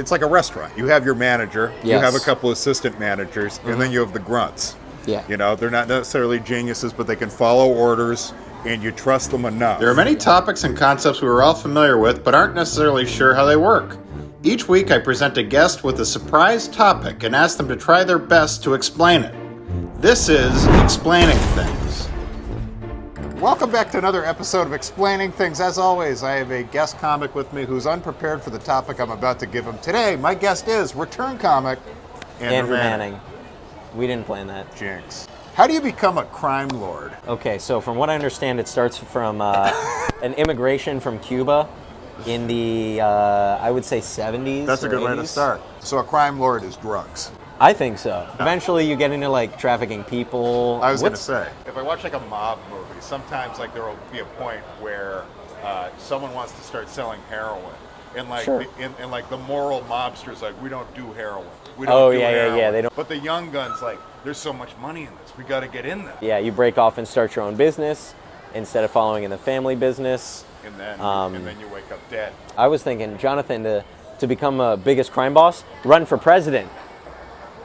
It's like a restaurant. You have your manager, you Yes. have a couple assistant managers, and then you have the grunts. Yeah. You know, they're not necessarily geniuses, but they can follow orders, and you trust them enough. There are many topics and concepts we are all familiar with, but aren't necessarily sure how they work. Each week I present a guest with a surprise topic and ask them to try their best to explain it. This is Explaining Things. Welcome back to another episode of Explaining Things. As always, I have a guest comic with me who's unprepared for the topic I'm about to give him. Today, my guest is return comic Andrew Manning. We didn't plan that. Jinx. How do you become a crime lord? Okay, so from what I understand, it starts from an immigration from Cuba in the, I would say, 70s. That's a good way to 80s. start. So a crime lord is drugs. I think so. Eventually, you get into like trafficking people. I was going to say, if I watch like a mob movie, sometimes like there will be a point where someone wants to start selling heroin. And like, Sure. and like the moral mobster's like, we don't do heroin. We don't do heroin. yeah. They don't. But the young gun's like, there's so much money in this. We got to get in there. Yeah, you break off and start your own business instead of following in the family business. And then you wake up dead. I was thinking, Jonathan, to become a biggest crime boss, run for president.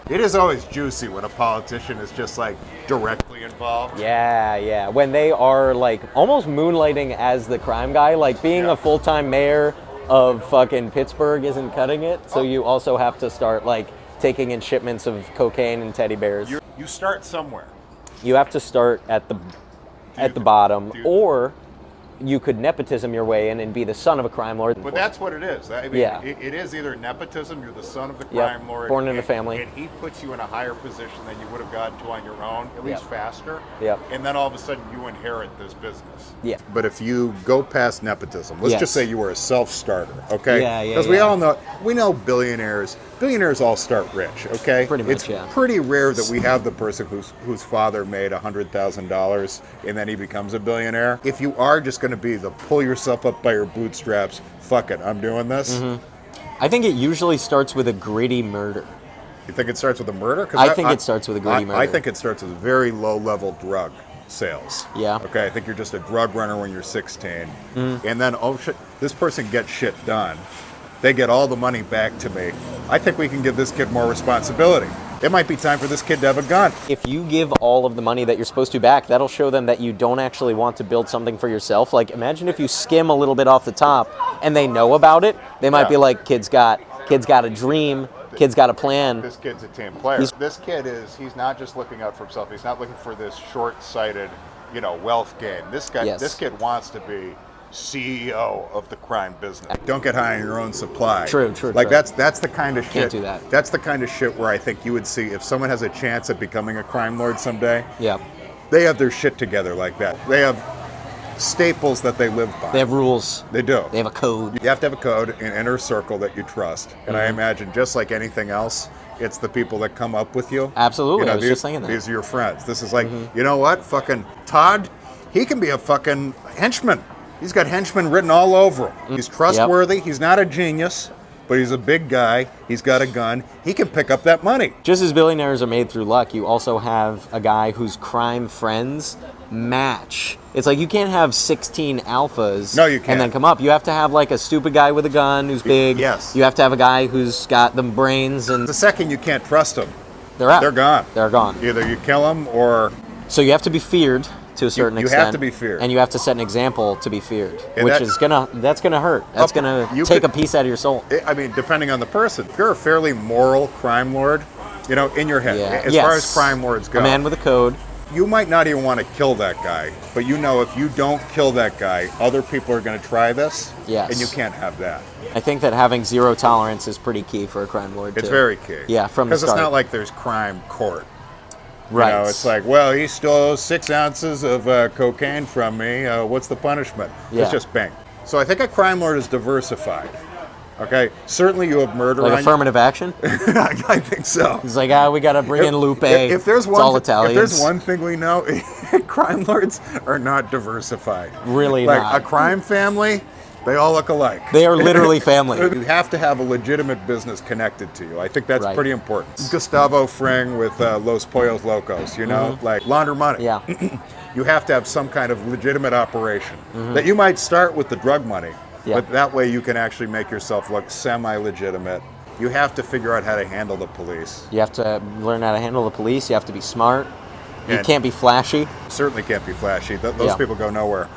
It is always juicy when a politician is just like directly involved. Yeah. When they are like almost moonlighting as the crime guy, like being a full-time mayor of fucking Pittsburgh isn't cutting it. So you also have to start like taking in shipments of cocaine and teddy bears. You start somewhere. You have to start at the bottom, or you could nepotism your way in and be the son of a crime lord. But that's what it is. I mean, Yeah. it is either nepotism, you're the son of the crime lord. Born in a family. And he puts you in a higher position than you would have gotten to on your own, at least faster. Yep. And then all of a sudden you inherit this business. Yeah. But if you go past nepotism, let's just say you were a self-starter, okay? Yeah. Because we know billionaires all start rich, okay? Pretty much, it's pretty rare that we have the person whose father made $100,000 and then he becomes a billionaire. If you are just going to be the pull yourself up by your bootstraps, fuck it, I'm doing this. I think it usually starts with a gritty murder. You think it starts with a murder? I think it starts with a gritty murder. I think it starts with very low-level drug sales. Yeah. Okay, I think you're just a drug runner when you're 16. And then, oh shit, this person gets shit done. They get all the money back to me. I think we can give this kid more responsibility. It might be time for this kid to have a gun. If you give all of the money that you're supposed to back, that'll show them that you don't actually want to build something for yourself. Like, imagine if you skim a little bit off the top and they know about it. They might be like, kid's got a dream, kid's got a plan. This kid's a team player. This kid he's not just looking out for himself. He's not looking for this short-sighted, wealth gain. This kid wants to be CEO of the crime business. Don't get high on your own supply. True. Like that's the kind of shit. Can't do that. That's the kind of shit where I think you would see if someone has a chance at becoming a crime lord someday. Yeah. They have their shit together like that. They have staples that they live by. They have rules. They do. They have a code. You have to have a code, an inner circle that you trust. And I imagine just like anything else, it's the people that come up with you. Absolutely. I was just thinking that. These are your friends. This is like, you know what? Fucking Todd, he can be a fucking henchman. He's got henchmen written all over him. He's trustworthy. He's not a genius, but he's a big guy. He's got a gun. He can pick up that money. Just as billionaires are made through luck, you also have a guy whose crime friends match. It's like you can't have 16 alphas No, you can't. and then come up. You have to have like a stupid guy with a gun who's big. Yes. You have to have a guy who's got the brains, and The second you can't trust them, they're out. they're gone. They're gone. Either you kill them or... So you have to be feared to a certain you extent. have to be feared. And you have to set an example to be feared, And which that's gonna hurt. That's gonna take a piece out of your soul. I mean, depending on the person. If you're a fairly moral crime lord, in your head, Yeah. as Yes. far as crime lords go, A man with a code. you might not even want to kill that guy, but if you don't kill that guy, other people are going to try this, Yes. and you can't have that. I think that having zero tolerance is pretty key for a crime lord. It's too. very key. Yeah, from the Because start. it's not like there's crime court. Right. It's like, well, he stole 6 ounces of cocaine from me. What's the punishment? Yeah. It's just bang. So I think a crime lord is diversified. Okay, certainly you have murder. Like affirmative action. I think so. He's like, we got to bring in Lupe. If there's it's all one, Italians. if there's one thing we know, crime lords are not diversified. Really like not. A crime family, they all look alike. They are literally family. You have to have a legitimate business connected to you. I think that's Right. pretty important. Gustavo Fring with Los Pollos Locos, like launder money. Yeah. You have to have some kind of legitimate operation. That you might start with the drug money, Yeah. but that way you can actually make yourself look semi-legitimate. you have to figure out how to handle the police. You have to learn how to handle the police. You have to be smart. You And can't be flashy. certainly can't be flashy. Those Yeah. people go nowhere,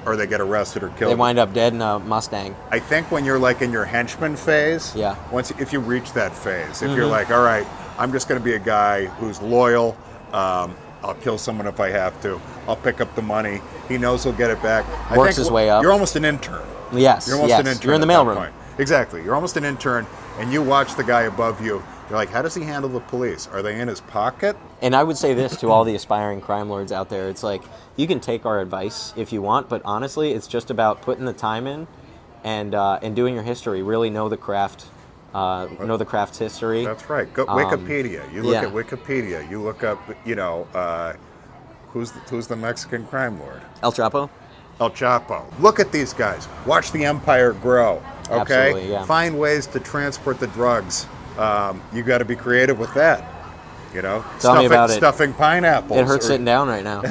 or they get arrested or killed. They wind up dead in a Mustang. I think when you're like in your henchman phase, Yeah. if you reach that phase, if you're like, all right, I'm just going to be a guy who's loyal. I'll kill someone if I have to. I'll pick up the money. He knows he'll get it back. Works his way up. You're almost an intern. Yes, You're almost yes. an intern. You're in the at that mailroom. point. Exactly. You're almost an intern, and you watch the guy above you. You're like, how does he handle the police? Are they in his pocket? And I would say this to all the aspiring crime lords out there. It's like, you can take our advice if you want, but honestly, it's just about putting the time in and doing your history. Really know the craft, know the craft's history. That's right. Go Wikipedia. You look yeah. at Wikipedia. You look up, who's the Mexican crime lord? El Chapo? El Chapo. Look at these guys. Watch the empire grow. Okay? Absolutely, yeah. Find ways to transport the drugs. You got to be creative with that. You know? Tell me about it. Stuffing pineapples. It hurts sitting down right now.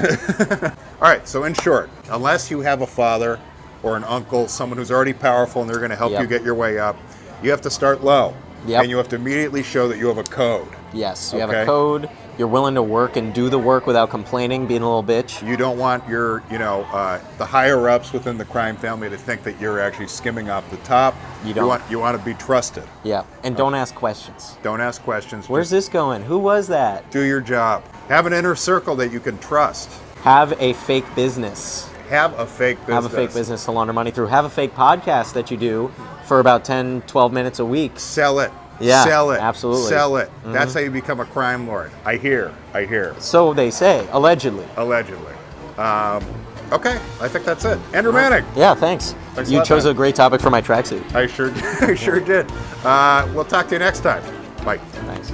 All right, so in short, unless you have a father or an uncle, someone who's already powerful and they're going to help Yep. you get your way up, you have to start low. Yep. And you have to immediately show that you have a code. Yes, you have Okay. a code. You're willing to work and do the work without complaining, being a little bitch. You don't want your, the higher ups within the crime family to think that you're actually skimming off the top. You don't. You want to be trusted. Yeah, and don't ask questions. Don't ask questions. Where's Just this going? Who was that? do your job. Have an inner circle that you can trust. Have a fake business. Have a fake business. Have a fake business to launder money through. Have a fake podcast that you do for about 10, 12 minutes a week. Sell it. Yeah, Sell it. absolutely. Sell it. That's how you become a crime lord. I hear. So they say, allegedly. Allegedly. Okay, I think that's it. Andrew Manning. Yeah, thanks. Thanks a You lot, chose man. a great topic for my tracksuit. I sure did. We'll talk to you next time. Bye. Thanks.